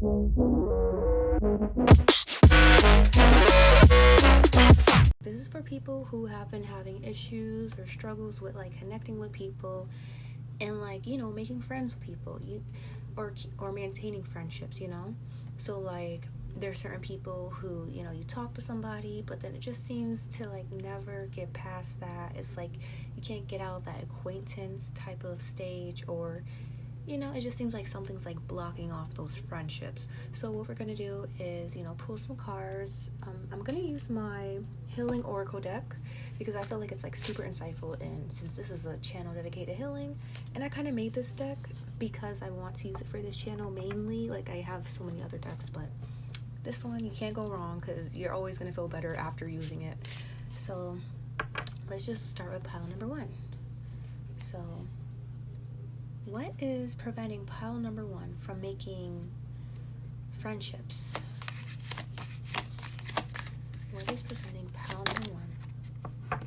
This is for people who have been having issues or struggles with like connecting with people and like, you know, making friends with people, or maintaining friendships, you know. So like there's certain people who, you know, you talk to somebody but then it just seems to like never get past that. It's like you can't get out of that acquaintance type of stage, or you know, it just seems like something's like blocking off those friendships. So what we're gonna do is, you know, pull some cards. I'm gonna use my healing oracle deck because I feel like it's like super insightful, and since this is a channel dedicated to healing, and I kind of made this deck because I want to use it for this channel mainly. Like I have so many other decks, but this one you can't go wrong because you're always gonna feel better after using it. So let's just start with pile number 1. So what is preventing pile number 1 from making friendships? What is preventing pile number 1?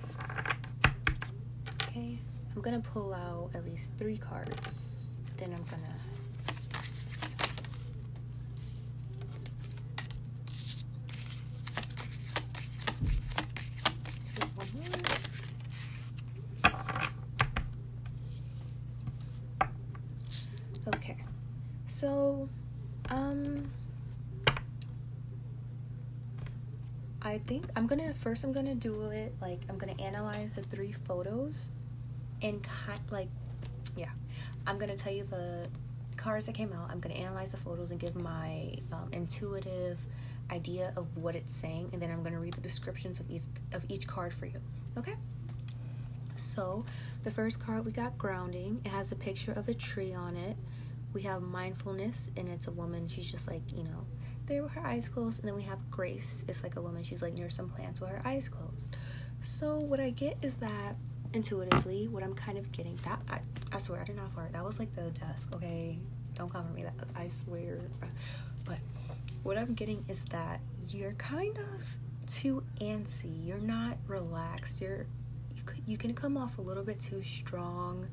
Okay, I'm gonna pull out at least 3 cards. Then I'm gonna take one more. Okay, so I think I'm gonna do it like I'm gonna analyze the 3 photos and I'm gonna tell you the cards that came out. I'm gonna analyze the photos and give my intuitive idea of what it's saying, and then I'm gonna read the descriptions of each card for you. Okay, so the first card, we got grounding. It has a picture of a tree on it. We have mindfulness, and it's a woman. She's just like, you know, there with her eyes closed. And then we have grace. It's like a woman. She's like near some plants with her eyes closed. So what I get is that intuitively, what I'm kind of getting, that I swear I did not fart. That was like the desk. Okay, don't cover me. That I swear. But what I'm getting is that you're kind of too antsy. You're not relaxed. You can come off a little bit too strong.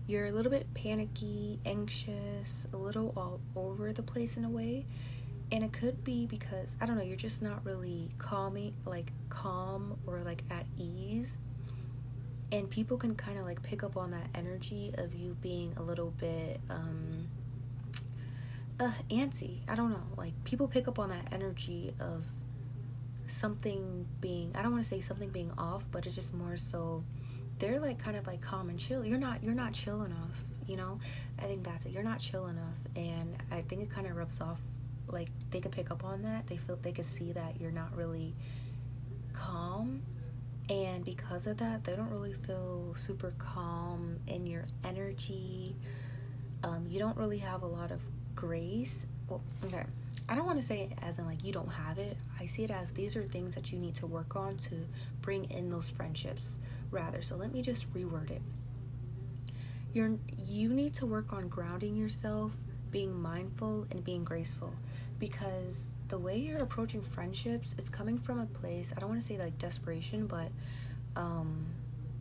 You're a little bit panicky, anxious, a little all over the place in a way. And it could be because, I don't know, you're just not really calm or like at ease. And people can kind of like pick up on that energy of you being a little bit antsy. I don't know. Like people pick up on that energy of something being, I don't want to say something being off, but it's just more so they're like kind of like calm and chill. You're not chill enough, you know. I think that's it. You're not chill enough, and I think it kind of rubs off. Like they could pick up on that. They could see that you're not really calm, and because of that, they don't really feel super calm in your energy. You don't really have a lot of grace. Well, okay, I don't want to say it as in like you don't have it. I see it as these are things that you need to work on to bring in those friendships rather. So let me just reword it. You need to work on grounding yourself, being mindful, and being graceful, because the way you're approaching friendships is coming from a place, I don't want to say like desperation, but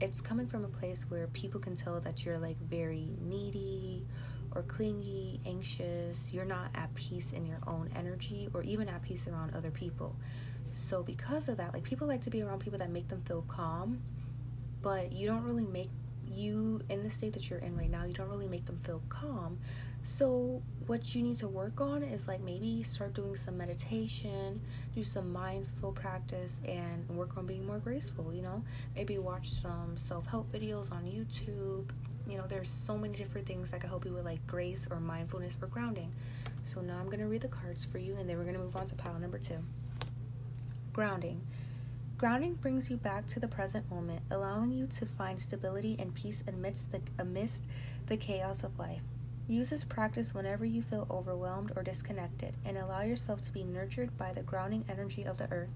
it's coming from a place where people can tell that you're like very needy or clingy, anxious. You're not at peace in your own energy or even at peace around other people. So because of that, like people like to be around people that make them feel calm, but you don't really in the state that you're in right now, you don't really make them feel calm. So what you need to work on is like maybe start doing some meditation, do some mindful practice, and work on being more graceful, you know. Maybe watch some self-help videos on YouTube. You know, there's so many different things that can help you with like grace or mindfulness or grounding. So now I'm going to read the cards for you, and then we're going to move on to pile number 2. Grounding. Grounding brings you back to the present moment, allowing you to find stability and peace amidst the chaos of life. Use this practice whenever you feel overwhelmed or disconnected, and allow yourself to be nurtured by the grounding energy of the earth.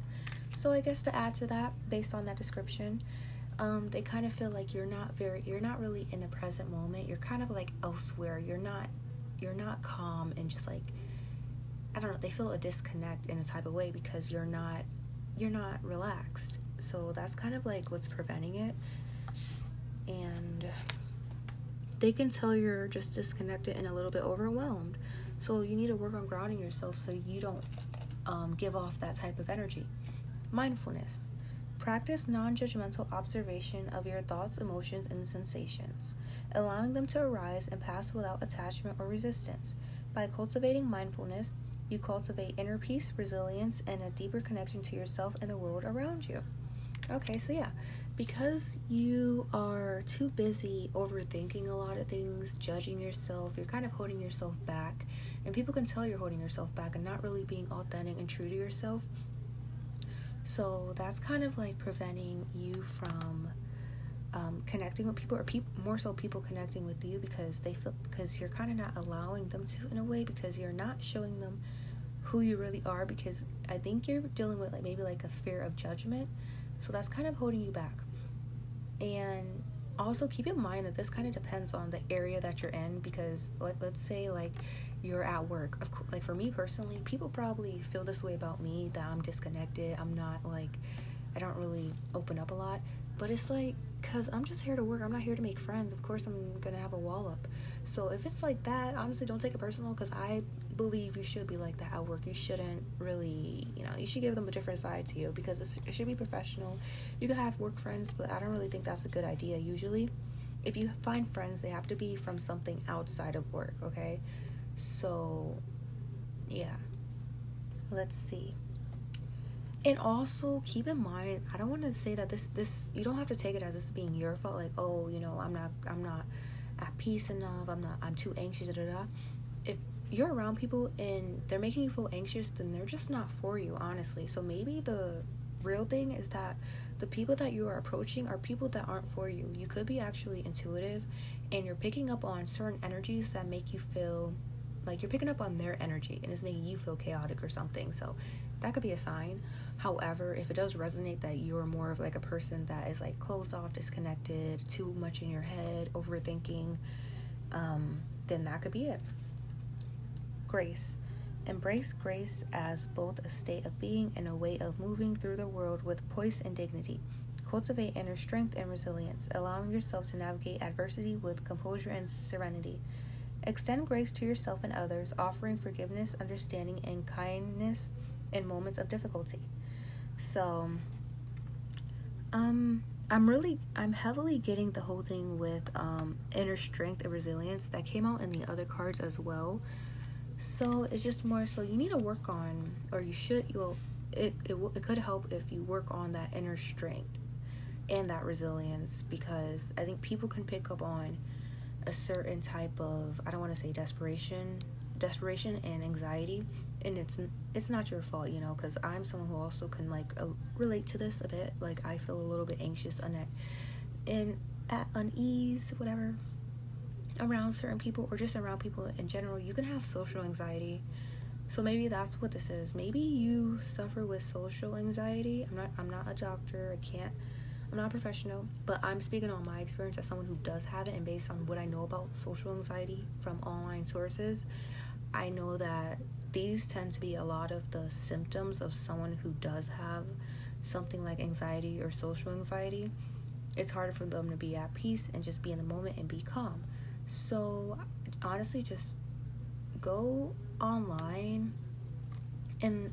So I guess to add to that, based on that description, they kind of feel like you're not really in the present moment. You're kind of like elsewhere. You're not calm, and just like, I don't know, they feel a disconnect in a type of way because you're not relaxed. So that's kind of like what's preventing it. And they can tell you're just disconnected and a little bit overwhelmed. So you need to work on grounding yourself so you don't give off that type of energy. Mindfulness. Practice non-judgmental observation of your thoughts, emotions, and sensations, allowing them to arise and pass without attachment or resistance. By cultivating mindfulness, you cultivate inner peace, resilience, and a deeper connection to yourself and the world around you. Okay, so yeah, because you are too busy overthinking a lot of things, judging yourself, you're kind of holding yourself back, and people can tell you're holding yourself back and not really being authentic and true to yourself. So that's kind of like preventing you from connecting with people, or more so people connecting with you, because you're kind of not allowing them to, in a way, because you're not showing them who you really are, because I think you're dealing with maybe a fear of judgment. So that's kind of holding you back. And also keep in mind that this kind of depends on the area that you're in, because let's say you're at work. Of course, for me personally, people probably feel this way about me, that I'm disconnected. I'm not I don't really open up a lot. But it's because I'm just here to work. I'm not here to make friends. Of course, I'm going to have a wall up. So if it's like that, honestly, don't take it personal, because I believe you should be like that at work. You shouldn't really, you should give them a different side to you, because it should be professional. You can have work friends, but I don't really think that's a good idea. Usually, if you find friends, they have to be from something outside of work, okay? So, yeah. Let's see. And also keep in mind, I don't want to say that this you don't have to take it as this being your fault, I'm not at peace enough, I'm too anxious, If you're around people and they're making you feel anxious, then they're just not for you, honestly. So maybe the real thing is that the people that you are approaching are people that aren't for you. You could be actually intuitive, and you're picking up on certain energies that make you feel like you're picking up on their energy, and it's making you feel chaotic or something. So that could be a sign. However, if it does resonate that you're more of a person that is closed off, disconnected, too much in your head, overthinking, then that could be it. Grace. Embrace grace as both a state of being and a way of moving through the world with poise and dignity. Cultivate inner strength and resilience, allowing yourself to navigate adversity with composure and serenity. Extend grace to yourself and others, offering forgiveness, understanding, and kindness in moments of difficulty. So, I'm heavily getting the whole thing with inner strength and resilience that came out in the other cards as well. So it's just more so you need to work on, or you should. It could help if you work on that inner strength and that resilience, because I think people can pick up on a certain type of, I don't want to say desperation and anxiety, and it's not your fault, because I'm someone who also can relate to this a bit. I feel a little bit anxious and at unease, whatever, around certain people, or just around people in general. You can have social anxiety, so maybe that's what this is. Maybe you suffer with social anxiety. I'm not a doctor. I'm not a professional, but I'm speaking on my experience as someone who does have it, and based on what I know about social anxiety from online sources, I know that these tend to be a lot of the symptoms of someone who does have something like anxiety or social anxiety. It's harder for them to be at peace and just be in the moment and be calm. So honestly, just go online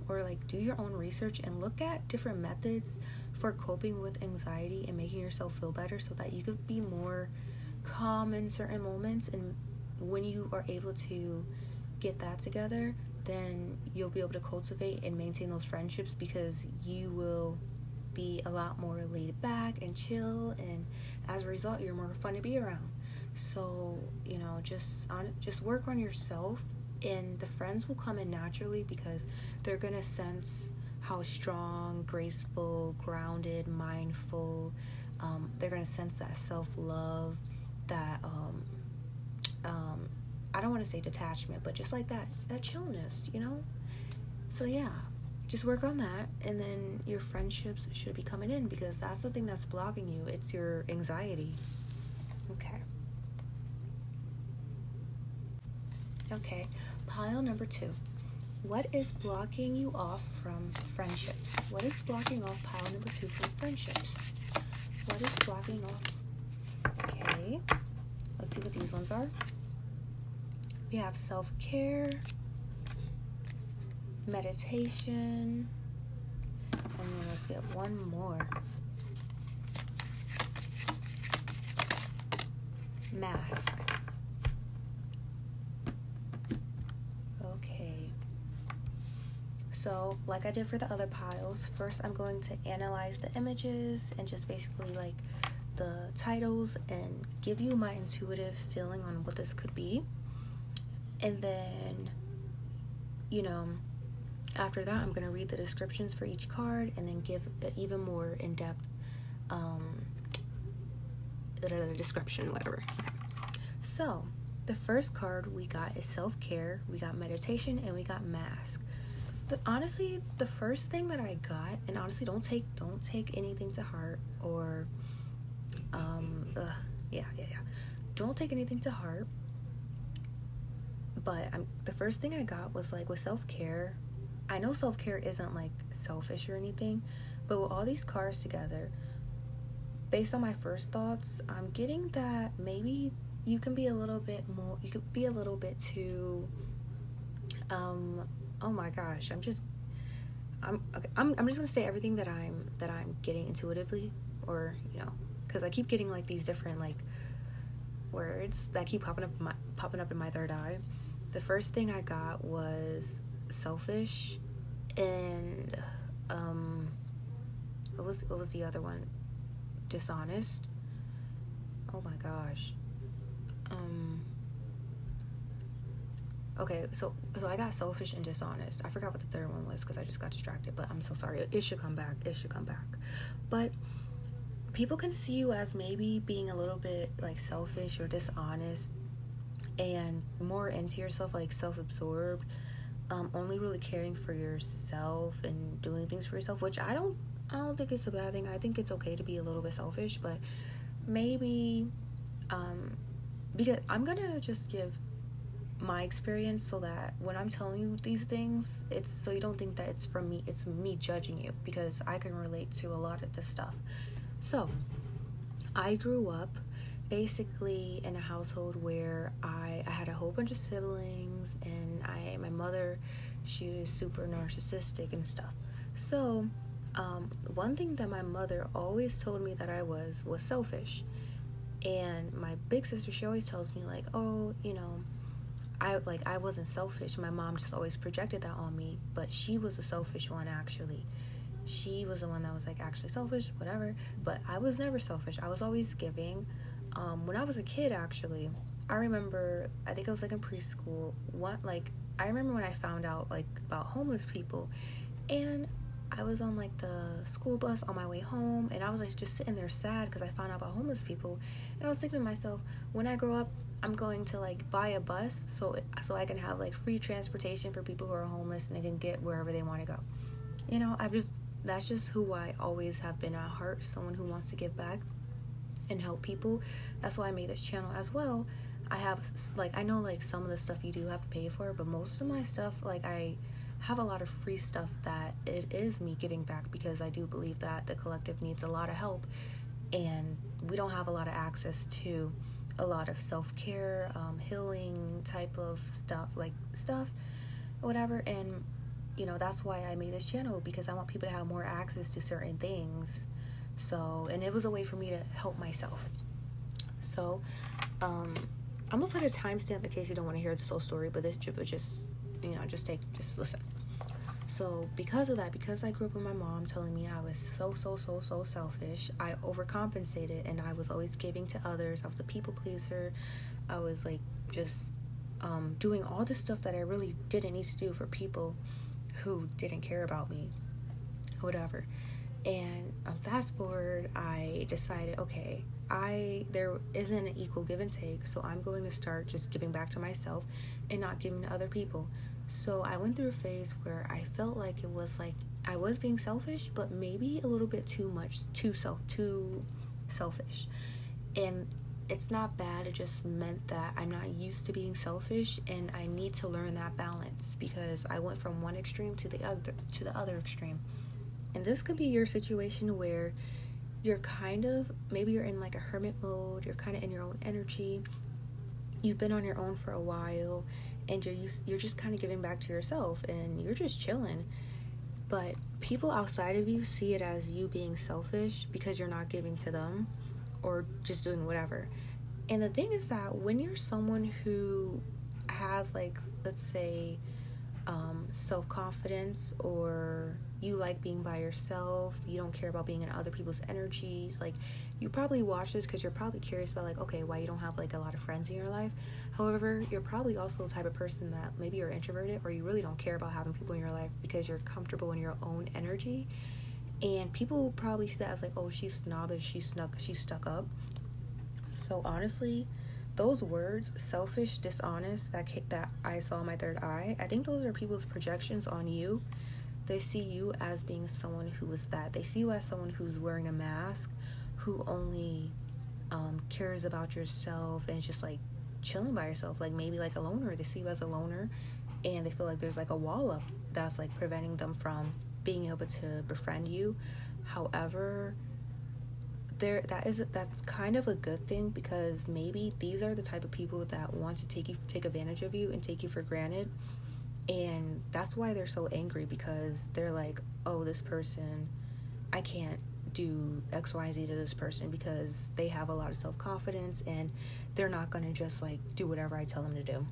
or do your own research and look at different methods for coping with anxiety and making yourself feel better, so that you could be more calm in certain moments. And when you are able to get that together, then you'll be able to cultivate and maintain those friendships, because you will be a lot more laid back and chill, and as a result, you're more fun to be around. So just work on yourself, and the friends will come in naturally, because they're gonna sense how strong, graceful, grounded, mindful, they're gonna sense that self-love, that I don't want to say detachment, but just that chillness, So yeah, just work on that, and then your friendships should be coming in, because that's the thing that's blocking you. It's your anxiety. Okay, pile number 2. What is blocking you off from friendships? What is blocking off pile number 2 from friendships? What is blocking off? Okay, let's see what these ones are. We have self-care, meditation, and then let's get one more. Mask. Okay. So, like I did for the other piles, first I'm going to analyze the images and just basically like the titles and give you my intuitive feeling on what this could be. And then, after that, I'm going to read the descriptions for each card and then give an even more in-depth description, whatever. So, the first card we got is self-care, we got meditation, and we got mask. Honestly, the first thing that I got, and honestly, don't take anything to heart, or don't take anything to heart. But the first thing I got was like with self-care. I know self-care isn't like selfish or anything, but with all these cards together, based on my first thoughts, I'm getting that maybe you can be a little bit more, you could be a little bit too, oh my gosh, I'm just gonna say everything that I'm getting intuitively, or because I keep getting like these different like words that keep popping up in my third eye. The first thing I got was selfish, and what was the other one? Dishonest. Oh my gosh. Okay, so I got selfish and dishonest. I forgot what the third one was because I just got distracted, but I'm so sorry. It should come back. But people can see you as maybe being a little bit like selfish or dishonest and more into yourself, like self-absorbed, only really caring for yourself and doing things for yourself, which I don't think it's a bad thing. I think it's okay to be a little bit selfish, but maybe because I'm gonna just give my experience so that when I'm telling you these things, it's so you don't think that it's from me, it's me judging you, because I can relate to a lot of this stuff. So I grew up basically in a household where I had a whole bunch of siblings, and my mother, she was super narcissistic and stuff. So one thing that my mother always told me that I was selfish. And my big sister, she always tells me like, oh, I wasn't selfish. My mom just always projected that on me, but she was the selfish one actually. She was the one that was like actually selfish, whatever, but I was never selfish. I was always giving. When I was a kid, actually, I remember, I think I was like in preschool, I remember when I found out like about homeless people, and I was on like the school bus on my way home, and I was like just sitting there sad because I found out about homeless people, and I was thinking to myself, when I grow up, I'm going to like buy a bus so I can have like free transportation for people who are homeless and they can get wherever they want to go. That's just who I always have been at heart, someone who wants to give back and help people. That's why I made this channel as well. I know like some of the stuff you do have to pay for, but most of my stuff, like I have a lot of free stuff that it is me giving back, because I do believe that the collective needs a lot of help, and we don't have a lot of access to a lot of self-care, healing type of stuff, whatever. And that's why I made this channel, because I want people to have more access to certain things. So, and it was a way for me to help myself. So I'm gonna put a timestamp in case you don't want to hear this whole story, but this would just listen. So because of that, because I grew up with my mom telling me I was so selfish, I overcompensated, and I was always giving to others. I was a people pleaser. I was like just doing all this stuff that I really didn't need to do for people who didn't care about me, whatever. And fast forward, I decided, okay, there isn't an equal give and take, so I'm going to start just giving back to myself and not giving to other people. So I went through a phase where I felt like it was like I was being selfish, but maybe a little bit too selfish. And it's not bad, it just meant that I'm not used to being selfish, and I need to learn that balance, because I went from one extreme to the other extreme. And this could be your situation where you're maybe you're in like a hermit mode, you're kind of in your own energy, you've been on your own for a while, and you're just kind of giving back to yourself, and you're just chilling. But people outside of you see it as you being selfish because you're not giving to them or just doing whatever. And the thing is that when you're someone who has, like, let's say, self-confidence, or you like being by yourself, you don't care about being in other people's energies, like, you probably watch this because you're probably curious about, like, okay, why you don't have, like, a lot of friends in your life. However, you're probably also the type of person that maybe you're introverted, or you really don't care about having people in your life because you're comfortable in your own energy. And people probably see that as, like, oh, she's snobbish, she's stuck up. So honestly, those words, selfish, dishonest, that I saw in my third eye, I think those are people's projections on you. They see you as being someone who is that. They see you as someone who's wearing a mask, who only cares about yourself and just, like, chilling by yourself, like maybe like a loner. They see you as a loner, and they feel like there's, like, a wall up that's, like, preventing them from being able to befriend you. However, that's kind of a good thing, because maybe these are the type of people that want to take advantage of you and take you for granted. And that's why they're so angry, because they're like, oh, this person, I can't do XYZ to this person because they have a lot of self-confidence, and they're not going to just, like, do whatever I tell them to do.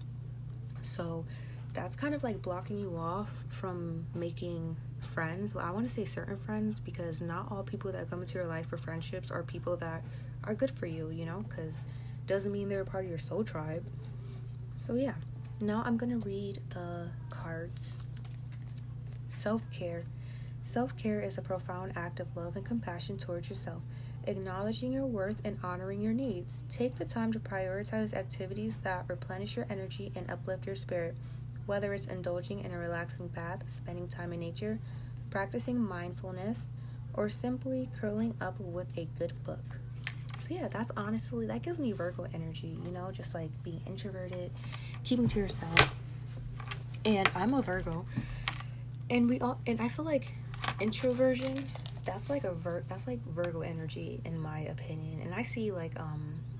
So that's kind of, like, blocking you off from making friends. Well, I want to say certain friends, because not all people that come into your life for friendships are people that are good for you, because doesn't mean they're a part of your soul tribe. So yeah, now I'm gonna read the cards. Self-care. Self-care is a profound act of love and compassion towards yourself, acknowledging your worth and honoring your needs. Take the time to prioritize activities that replenish your energy and uplift your spirit. Whether it's indulging in a relaxing bath, spending time in nature, practicing mindfulness, or simply curling up with a good book. So yeah, that gives me Virgo energy, just, like, being introverted, keeping to yourself. And I'm a Virgo, and I feel like introversion, that's like Virgo energy, in my opinion. And I see, like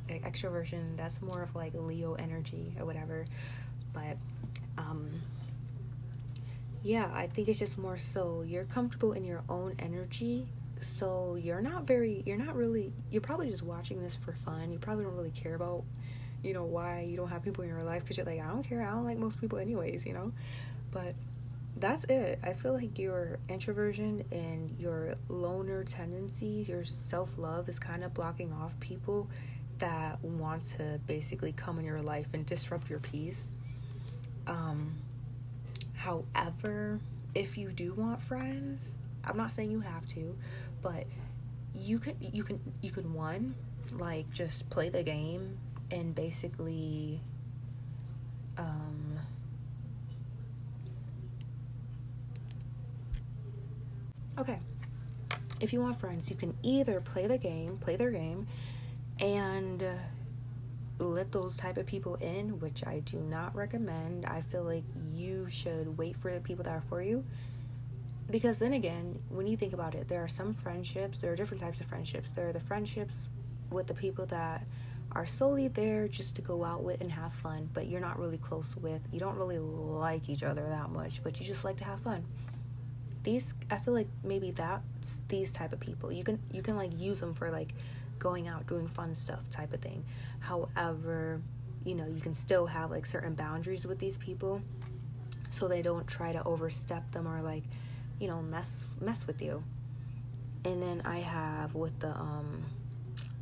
extroversion, that's more of, like, Leo energy or whatever. But yeah, I think it's just more so you're comfortable in your own energy, so you're probably just watching this for fun. You probably don't really care about, why you don't have people in your life, because you're like, I don't care, I don't like most people anyways, but that's it. I feel like your introversion and your loner tendencies, your self-love, is kind of blocking off people that want to basically come in your life and disrupt your peace. However, if you do want friends, I'm not saying you have to, but you could one, like, just play the game and basically okay, if you want friends, you can either play their game, and let those type of people in, which I do not recommend. I feel like you should wait for the people that are for you, because then again, when you think about it, there are different types of friendships. There are the friendships with the people that are solely there just to go out with and have fun, but you're not really close with. You don't really like each other that much, but you just like to have fun. I feel like maybe that's these type of people. You can like use them for, like, going out, doing fun stuff type of thing. However, you can still have, like, certain boundaries with these people, so they don't try to overstep them or, like, mess with you. And then I have with the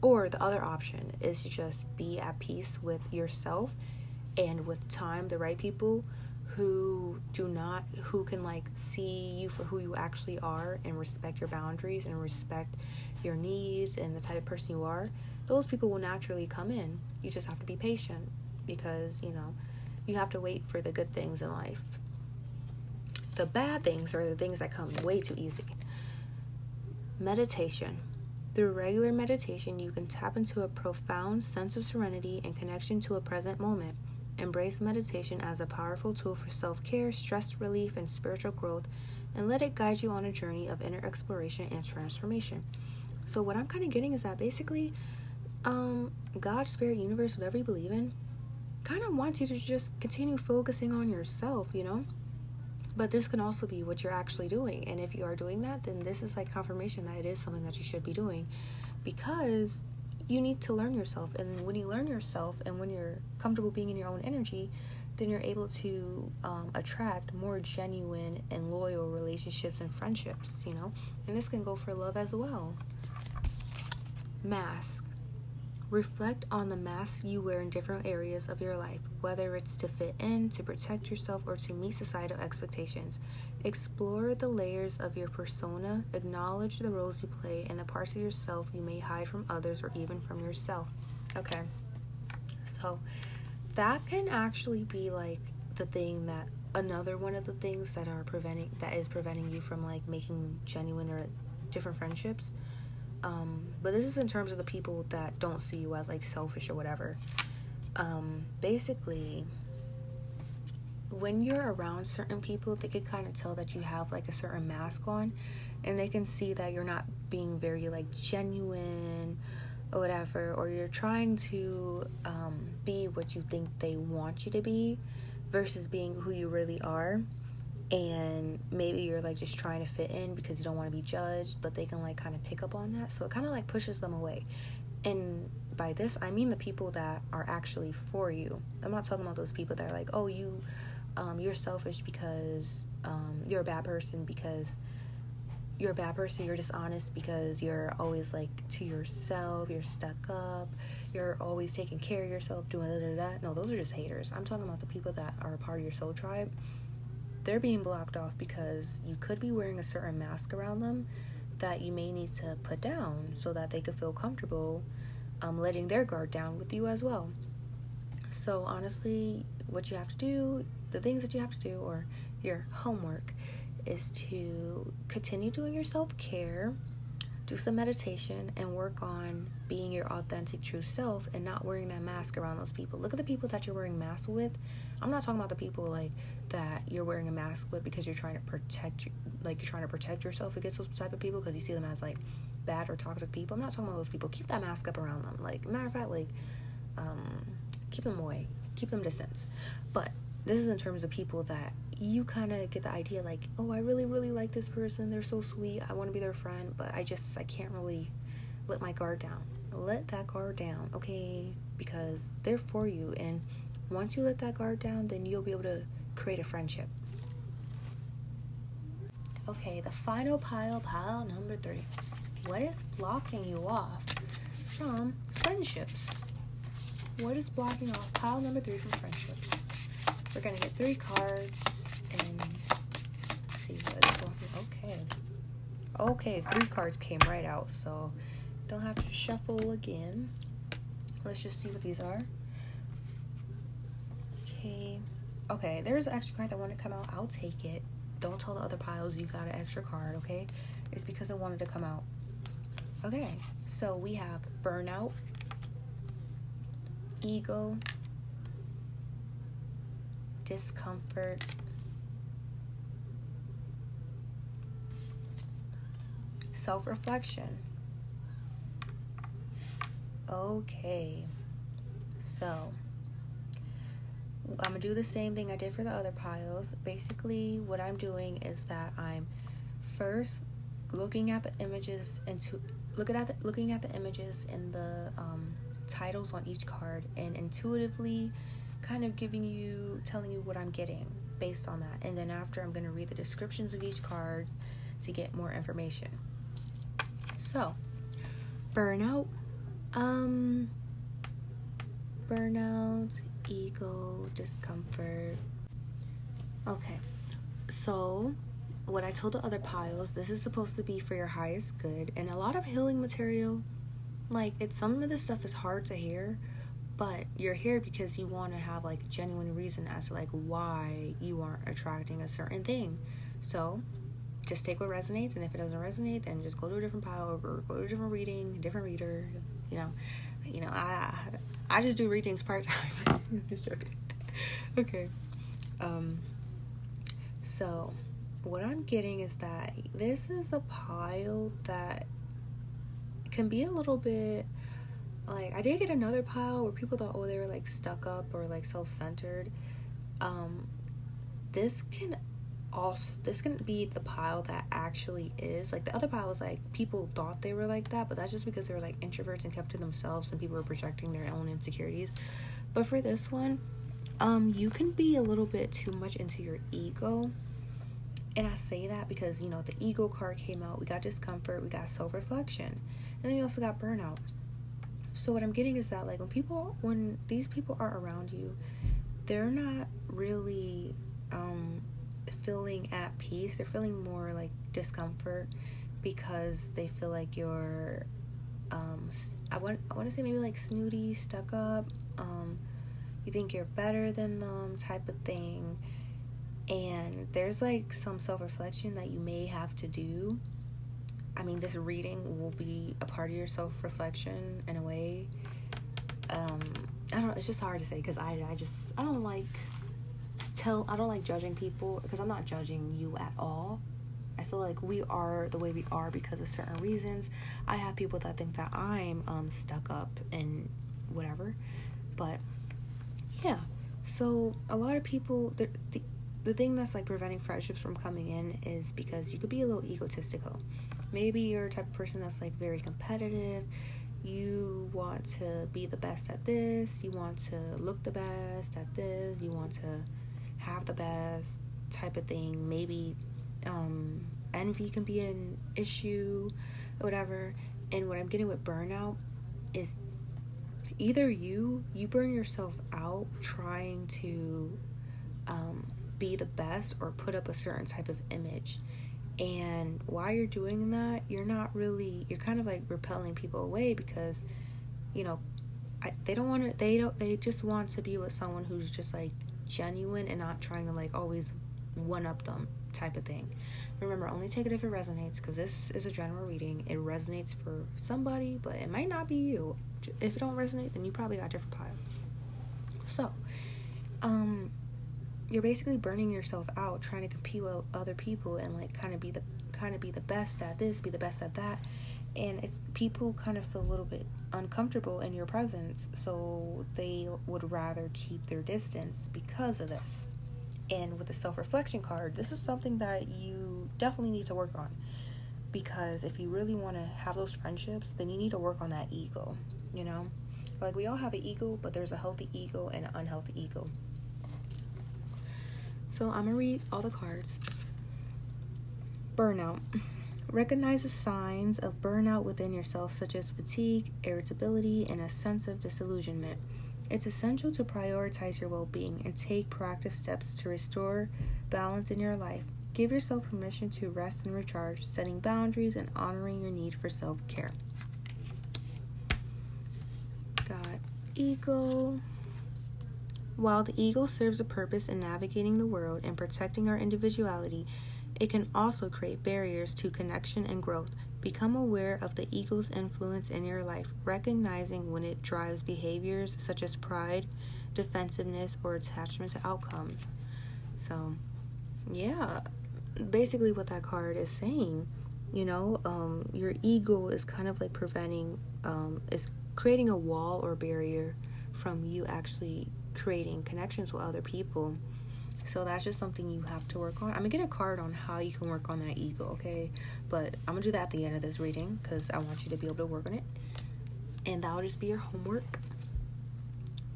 other option is to just be at peace with yourself, and with time, the right people who can, like, see you for who you actually are and respect your boundaries and respect your needs and the type of person you are. Those people will naturally come in. You just have to be patient, because you have to wait for the good things in life. The bad things are the things that come way too easy. Meditation. Through regular meditation, you can tap into a profound sense of serenity and connection to a present moment. Embrace meditation as a powerful tool for self-care, stress relief, and spiritual growth, and let it guide you on a journey of inner exploration and transformation. So what I'm kind of getting is that basically, God, spirit, universe, whatever you believe in, kind of wants you to just continue focusing on yourself, you know? But this can also be what you're actually doing. And if you are doing that, then this is like confirmation that it is something that you should be doing, because you need to learn yourself. And when you learn yourself and when you're comfortable being in your own energy, then you're able to attract more genuine and loyal relationships and friendships, you know? And this can go for love as well. Mask. Reflect on the masks you wear in different areas of your life, whether it's to fit in, to protect yourself, or to meet societal expectations. Explore the layers of your persona, acknowledge the roles you play, and the parts of yourself you may hide from others or even from yourself. Okay, so that can actually be like the thing that, another one of the things that is preventing you from like making genuine or different friendships. But this is in terms of the people that don't see you as like selfish or whatever. Basically, when you're around certain people, they can kind of tell that you have like a certain mask on, and they can see that you're not being very like genuine or whatever, or you're trying to be what you think they want you to be versus being who you really are. And maybe you're like just trying to fit in because you don't want to be judged, but they can like kind of pick up on that, so it kind of like pushes them away. And by this I mean the people that are actually for you. I'm not talking about those people that are like, oh, you're selfish because you're a bad person, you're dishonest because you're always like to yourself, you're stuck up, you're always taking care of yourself, doing da. No, those are just haters. I'm talking about the people that are a part of your soul tribe. They're being blocked off because you could be wearing a certain mask around them that you may need to put down so that they could feel comfortable letting their guard down with you as well. So honestly, what you have to do, the things that you have to do, or your homework, is to continue doing your self-care, do some meditation, and work on being your authentic true self and not wearing that mask around those people. Look at the people that you're wearing masks with. I'm not talking about the people like that you're wearing a mask with because you're trying to protect yourself against those type of people because you see them as like bad or toxic people. I'm not talking about those people. Keep that mask up around them. Like, matter of fact, like keep them away, keep them distance. But this is in terms of people that you kind of get the idea like, oh, I really, really like this person. They're so sweet. I want to be their friend, but I can't really let my guard down. Let that guard down, okay? Because they're for you. And once you let that guard down, then you'll be able to create a friendship. Okay, the final pile number 3. What is blocking you off from friendships? What is blocking off pile number 3 from friendships? We're going to get 3 cards and see what is blocking. Okay, 3 cards came right out, so don't have to shuffle again. Let's just see what these are. Okay, there's an extra card that wanted to come out. I'll take it. Don't tell the other piles you got an extra card, okay? It's because it wanted to come out. Okay, so we have burnout, ego, discomfort, self-reflection. Okay, so I'm gonna do the same thing I did for the other piles. Basically, what I'm doing is that I'm first looking at the images looking at the images and the titles on each card, and intuitively kind of telling you what I'm getting based on that. And then after, I'm gonna read the descriptions of each cards to get more information. So, burnout, ego, discomfort. Okay, so what I told the other piles, this is supposed to be for your highest good, and a lot of healing material. Like, some of this stuff is hard to hear, but you're here because you want to have like a genuine reason as to like why you aren't attracting a certain thing. So just take what resonates, and if it doesn't resonate, then just go to a different pile or go to a different reading, different reader. I just do readings part-time. Just joking. Okay. So what I'm getting is that this is a pile that can be a little bit like, I did get another pile where people thought, oh, they were like stuck up or like self-centered. um this can this can be the pile that actually is like, the other pile was like people thought they were like that, but that's just because they were like introverts and kept to themselves and people were projecting their own insecurities. But for this one, you can be a little bit too much into your ego. And I say that because, you know, the ego card came out, we got discomfort, we got self-reflection, and then we also got burnout. So what I'm getting is that, like, when these people are around you, they're not really feeling at peace. They're feeling more like discomfort because they feel like you're I want to say maybe like snooty, stuck up, you think you're better than them type of thing. And there's like some self-reflection that you may have to do. I mean, this reading will be a part of your self-reflection in a way. I don't know, it's just hard to say because I don't like judging people, because I'm not judging you at all. I feel like we are the way we are because of certain reasons. I have people that think that I'm stuck up and whatever, but yeah. So a lot of people, the thing that's like preventing friendships from coming in is because you could be a little egotistical. Maybe you're a type of person that's like very competitive. You want to be the best at this, you want to look the best at this, you want to have the best type of thing. Maybe envy can be an issue, whatever. And what I'm getting with burnout is either you burn yourself out trying to be the best or put up a certain type of image, and while you're doing that, you're kind of like repelling people away because, you know, they just want to be with someone who's just like genuine and not trying to like always one up them type of thing. Remember, only take it if it resonates, because this is a general reading. It resonates for somebody, but it might not be you. If it don't resonate, then you probably got a different pile. So you're basically burning yourself out trying to compete with other people and like kind of be the best at this, be the best at that. And it's people kind of feel a little bit uncomfortable in your presence, so they would rather keep their distance because of this. And with the self-reflection card, this is something that you definitely need to work on, because if you really want to have those friendships, then you need to work on that ego, you know? Like, we all have an ego, but there's a healthy ego and an unhealthy ego. So I'm gonna read all the cards. Burnout. Recognize the signs of burnout within yourself, such as fatigue, irritability, and a sense of disillusionment. It's essential to prioritize your well-being and take proactive steps to restore balance in your life. Give yourself permission to rest and recharge, setting boundaries and honoring your need for self-care. Got ego. While the ego serves a purpose in navigating the world and protecting our individuality, it can also create barriers to connection and growth. Become aware of the ego's influence in your life, recognizing when it drives behaviors such as pride, defensiveness, or attachment to outcomes. So, yeah, basically what that card is saying, you know, your ego is kind of like is creating a wall or barrier from you actually creating connections with other people. So that's just something you have to work on. I'm gonna get a card on how you can work on that ego, okay? But I'm gonna do that at the end of this reading because I want you to be able to work on it, and that'll just be your homework.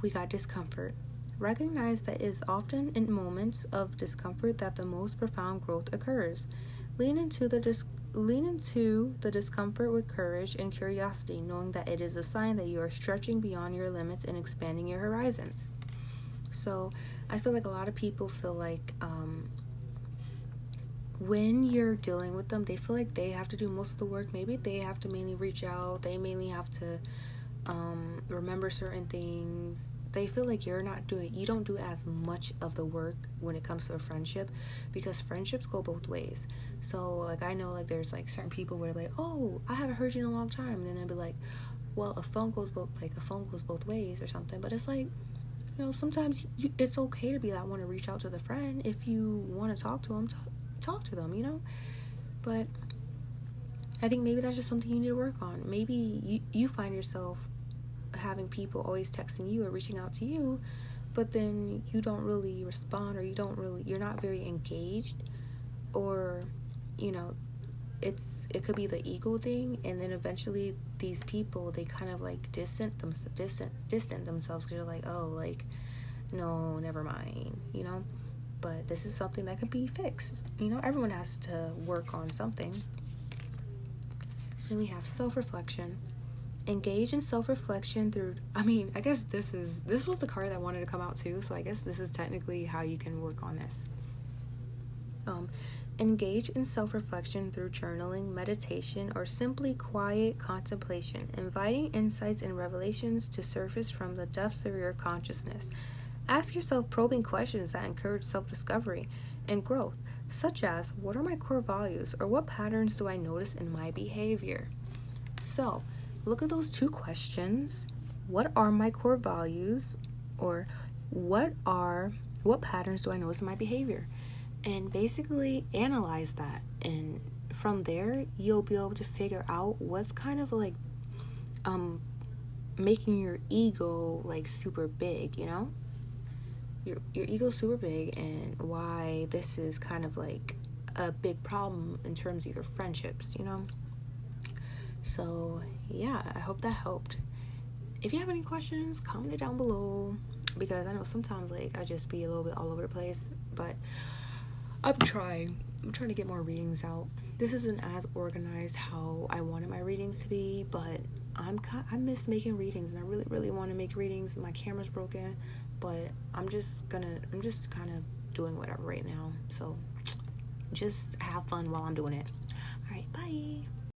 We got discomfort. Recognize that it is often in moments of discomfort that the most profound growth occurs. Lean into the discomfort with courage and curiosity, knowing that it is a sign that you are stretching beyond your limits and expanding your horizons. So I feel like a lot of people feel like when you're dealing with them, they feel like they have to do most of the work. Maybe they have to mainly reach out. They mainly have to remember certain things. They feel like you don't do as much of the work when it comes to a friendship, because friendships go both ways. So like, I know like there's like certain people where like, oh, I haven't heard you in a long time, and then they'll be like, well, a phone goes both ways or something. But it's like, you know, sometimes it's okay to be that one to reach out to the friend. If you want to talk to them, talk to them, you know. But I think maybe that's just something you need to work on. Maybe you find yourself having people always texting you or reaching out to you, but then you don't really respond, or you're not very engaged, or it could be the ego thing, and then eventually these people, they kind of like distant themselves, because you're like, oh, like, no, never mind, but this is something that could be fixed. Everyone has to work on something. Then we have self-reflection. Engage in self-reflection through, I guess this was the card that wanted to come out too, so I guess this is technically how you can work on this. Engage in self-reflection through journaling, meditation, or simply quiet contemplation, inviting insights and revelations to surface from the depths of your consciousness. Ask yourself probing questions that encourage self-discovery and growth, such as, what are my core values, or what patterns do I notice in my behavior? So, look at those two questions. What are my core values, or what patterns do I notice in my behavior? And basically analyze that, and from there you'll be able to figure out what's kind of like making your ego like super big, your ego's super big, and why this is kind of like a big problem in terms of your friendships, So yeah, I hope that helped. If you have any questions, comment it down below, because I know sometimes like I just be a little bit all over the place, but I'm trying to get more readings out. This isn't as organized how I wanted my readings to be, but I miss making readings, and I really, really want to make readings. My camera's broken, but I'm just kind of doing whatever right now. So just have fun while I'm doing it. All right, bye.